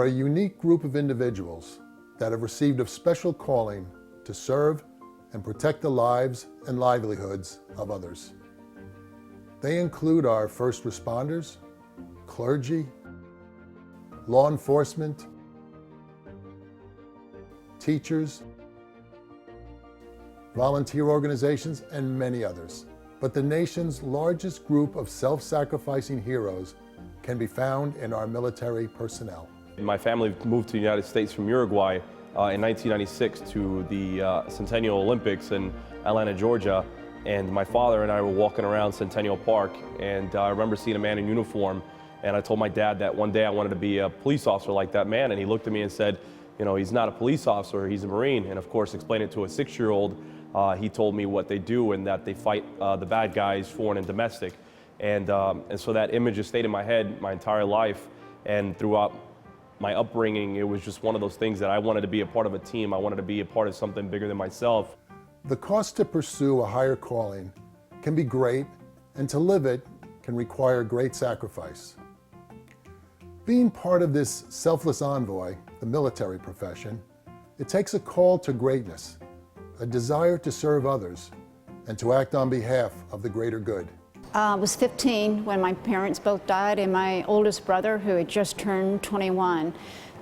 a unique group of individuals that have received a special calling to serve and protect the lives and livelihoods of others. They include our first responders, clergy, law enforcement, teachers, volunteer organizations, and many others. But the nation's largest group of self-sacrificing heroes can be found in our military personnel. My family moved to the United States from Uruguay in 1996 to the Centennial Olympics in Atlanta, Georgia. And my father and I were walking around Centennial Park, and I remember seeing a man in uniform, and I told my dad that one day I wanted to be a police officer like that man, and he looked at me and said, you know, he's not a police officer, he's a Marine. And of course, explaining it to a 6-year-old, he told me what they do and that they fight the bad guys, foreign and domestic. And so that image has stayed in my head my entire life, and throughout my upbringing, it was just one of those things that I wanted to be a part of a team. I wanted to be a part of something bigger than myself. The cost to pursue a higher calling can be great, and to live it can require great sacrifice. Being part of this selfless envoy, the military profession, it takes a call to greatness, a desire to serve others, and to act on behalf of the greater good. I was 15 when my parents both died, and my oldest brother, who had just turned 21,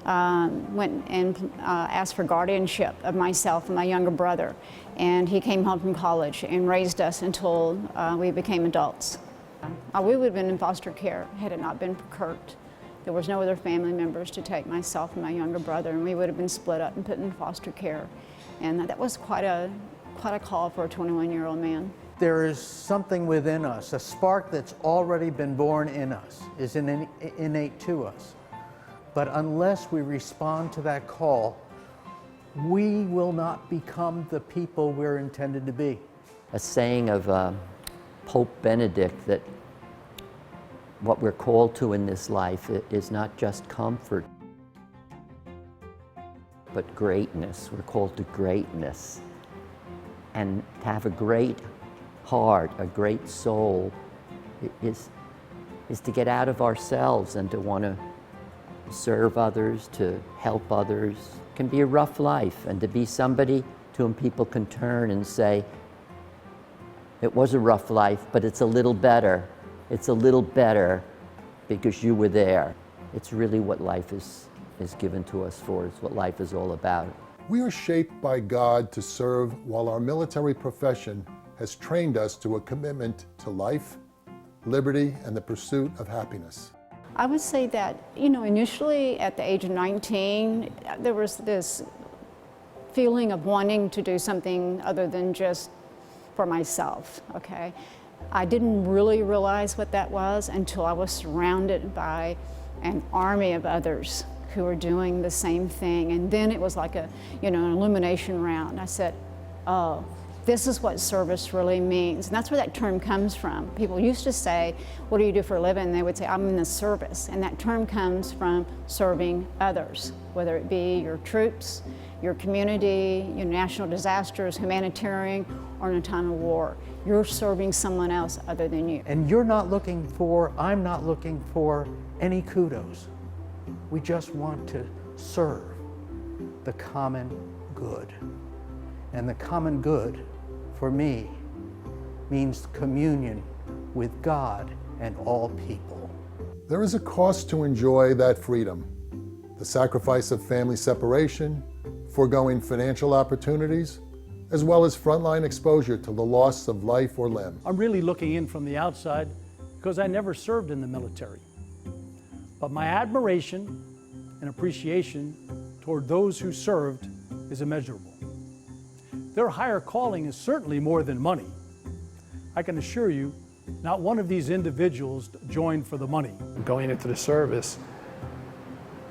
went and asked for guardianship of myself and my younger brother. And he came home from college and raised us until we became adults. We would have been in foster care had it not been for Kurt. There was no other family members to take myself and my younger brother, and we would have been split up and put in foster care. And that was quite a call for a 21-year-old man. There is something within us, a spark that's already been born in us, is innate to us. But unless we respond to that call, we will not become the people we're intended to be. A saying of Pope Benedict that what we're called to in this life is not just comfort, but greatness. We're called to greatness. And to have a great heart, a great soul, is to get out of ourselves and to want to serve others, to help others. It can be a rough life, and to be somebody to whom people can turn and say, it was a rough life, but it's a little better. It's a little better because you were there. It's really what life is given to us for. It's what life is all about. We are shaped by God to serve, while our military profession has trained us to a commitment to life, liberty, and the pursuit of happiness. I would say that, you know, initially at the age of 19, there was this feeling of wanting to do something other than just for myself, okay? I didn't really realize what that was until I was surrounded by an army of others who were doing the same thing. And then it was like an illumination round. I said, oh, this is what service really means. And that's where that term comes from. People used to say, what do you do for a living? And they would say, I'm in the service. And that term comes from serving others, whether it be your troops, your community, your national disasters, humanitarian, or in a time of war. You're serving someone else other than you. And I'm not looking for any kudos. We just want to serve the common good. And the common good, for me, means communion with God and all people. There is a cost to enjoy that freedom. The sacrifice of family separation, foregoing financial opportunities, as well as frontline exposure to the loss of life or limb. I'm really looking in from the outside because I never served in the military. But my admiration and appreciation toward those who served is immeasurable. Their higher calling is certainly more than money. I can assure you, not one of these individuals joined for the money. Going into the service,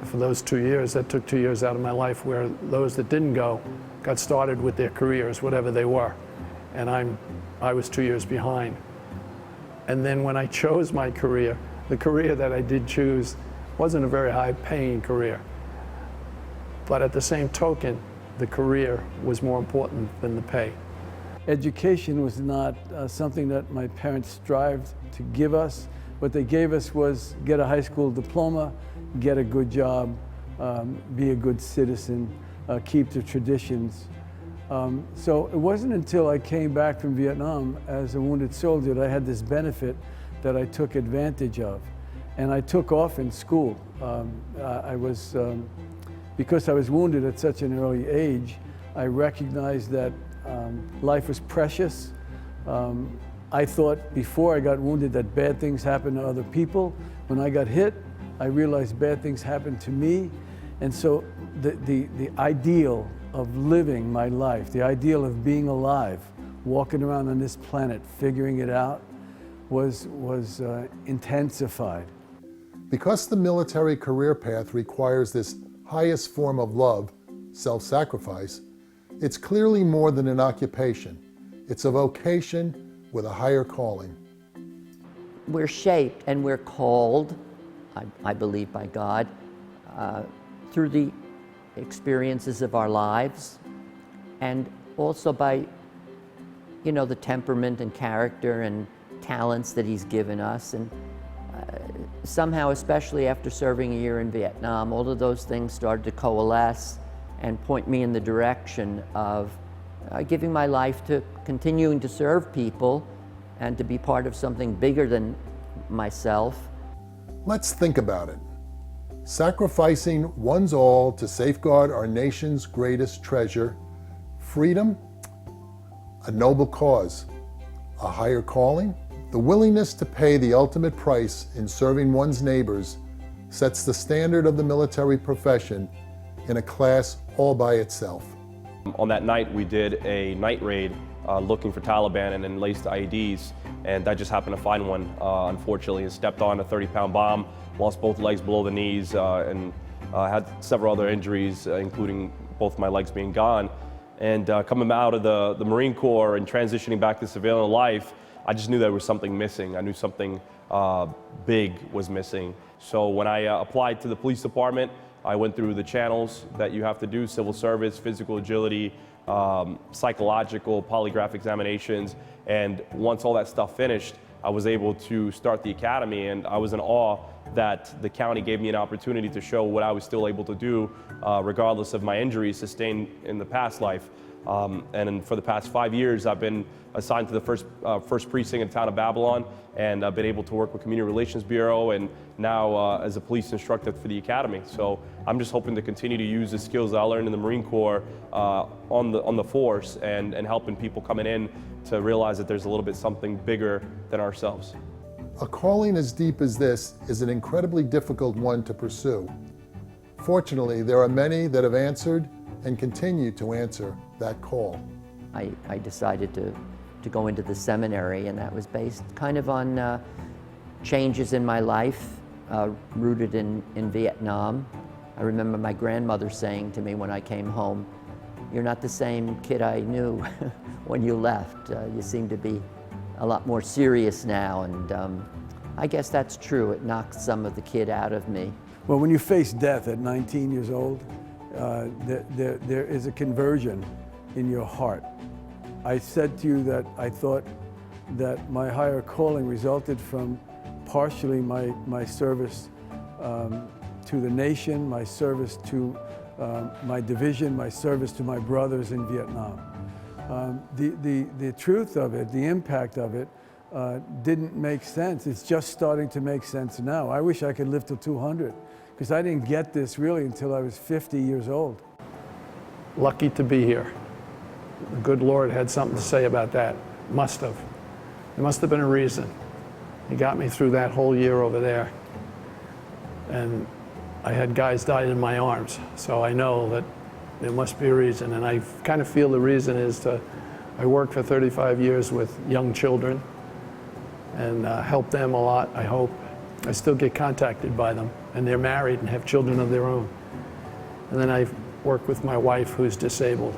for those 2 years, that took 2 years out of my life, where those that didn't go got started with their careers, whatever they were. And I was 2 years behind. And then when I chose my career, the career that I did choose wasn't a very high-paying career. But at the same token, the career was more important than the pay. Education was not something that my parents strived to give us. What they gave us was get a high school diploma, get a good job, be a good citizen, keep the traditions. So it wasn't until I came back from Vietnam as a wounded soldier that I had this benefit that I took advantage of. And I took off in school. Because I was wounded at such an early age, I recognized that life was precious. I thought before I got wounded that bad things happened to other people. When I got hit, I realized bad things happened to me. And so the ideal of living my life, the ideal of being alive, walking around on this planet, figuring it out, was intensified. Because the military career path requires this highest form of love, self-sacrifice, it's clearly more than an occupation. It's a vocation with a higher calling. We're shaped and we're called, I believe by God, through the experiences of our lives, and also by, the temperament and character and talents that He's given us. And somehow, especially after serving a year in Vietnam, all of those things started to coalesce and point me in the direction of giving my life to continuing to serve people and to be part of something bigger than myself. Let's think about it. Sacrificing one's all to safeguard our nation's greatest treasure, freedom, a noble cause, a higher calling. The willingness to pay the ultimate price in serving one's neighbors sets the standard of the military profession in a class all by itself. On that night, we did a night raid looking for Taliban and enlaced IEDs, and I just happened to find one, unfortunately, and stepped on a 30-pound bomb, lost both legs below the knees, and had several other injuries, including both my legs being gone. And coming out of the Marine Corps and transitioning back to civilian life, I just knew there was something missing. I knew something big was missing. So when I applied to the police department, I went through the channels that you have to do: civil service, physical agility, psychological, polygraph examinations. And once all that stuff finished, I was able to start the academy, and I was in awe that the county gave me an opportunity to show what I was still able to do, regardless of my injuries sustained in the past life. And for the past 5 years, I've been assigned to the first precinct in the town of Babylon, and I've been able to work with Community Relations Bureau, and now as a police instructor for the academy. So I'm just hoping to continue to use the skills that I learned in the Marine Corps on the force, and helping people coming in to realize that there's a little bit something bigger than ourselves. A calling as deep as this is an incredibly difficult one to pursue. Fortunately, there are many that have answered and continue to answer that call. I decided to go into the seminary, and that was based kind of on changes in my life, rooted in Vietnam. I remember my grandmother saying to me when I came home, "You're not the same kid I knew when you left. You seem to be a lot more serious now." And I guess that's true. It knocked some of the kid out of me. Well, when you face death at 19 years old, there is a conversion in your heart. I said to you that I thought that my higher calling resulted from partially my service to the nation, my service to my division, my service to my brothers in Vietnam. The truth of it, the impact of it, didn't make sense. It's just starting to make sense now. I wish I could live till 200, because I didn't get this really until I was 50 years old. Lucky to be here. The good Lord had something to say about that. Must have. There must have been a reason. He got me through that whole year over there. And I had guys die in my arms, so I know that there must be a reason. And I kind of feel the reason is I worked for 35 years with young children and helped them a lot, I hope. I still get contacted by them, and they're married and have children of their own. And then I work with my wife, who's disabled.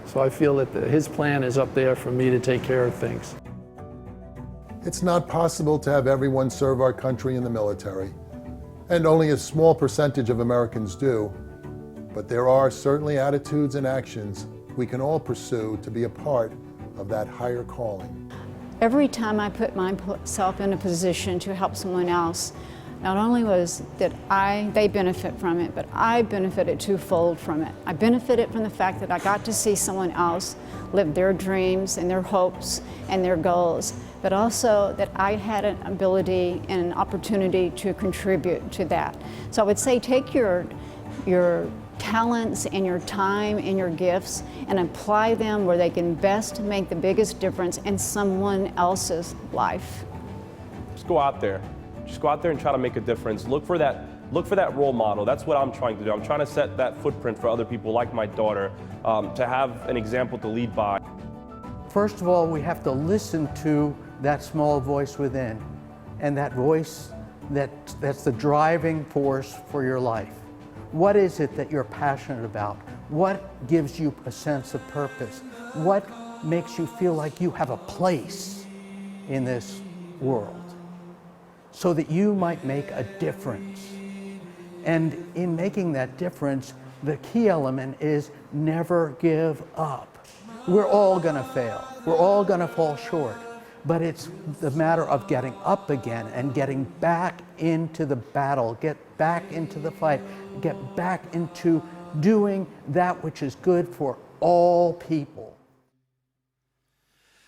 So I feel that his plan is up there for me to take care of things. It's not possible to have everyone serve our country in the military, and only a small percentage of Americans do. But there are certainly attitudes and actions we can all pursue to be a part of that higher calling. Every time I put myself in a position to help someone else, not only was that they benefit from it, but I benefited twofold from it. I benefited from the fact that I got to see someone else live their dreams and their hopes and their goals, but also that I had an ability and an opportunity to contribute to that. So I would say take your talents and your time and your gifts and apply them where they can best make the biggest difference in someone else's life. Just go out there. Just go out there and try to make a difference. Look for that role model. That's what I'm trying to do. I'm trying to set that footprint for other people like my daughter, to have an example to lead by. First of all, we have to listen to that small voice within, and that voice that's the driving force for your life. What is it that you're passionate about? What gives you a sense of purpose? What makes you feel like you have a place in this world so that you might make a difference? And in making that difference, the key element is never give up. We're all gonna fail. We're all gonna fall short. But it's the matter of getting up again and getting back into the battle, get back into the fight, get back into doing that which is good for all people.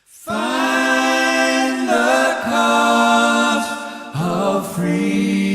Find the cause of freedom.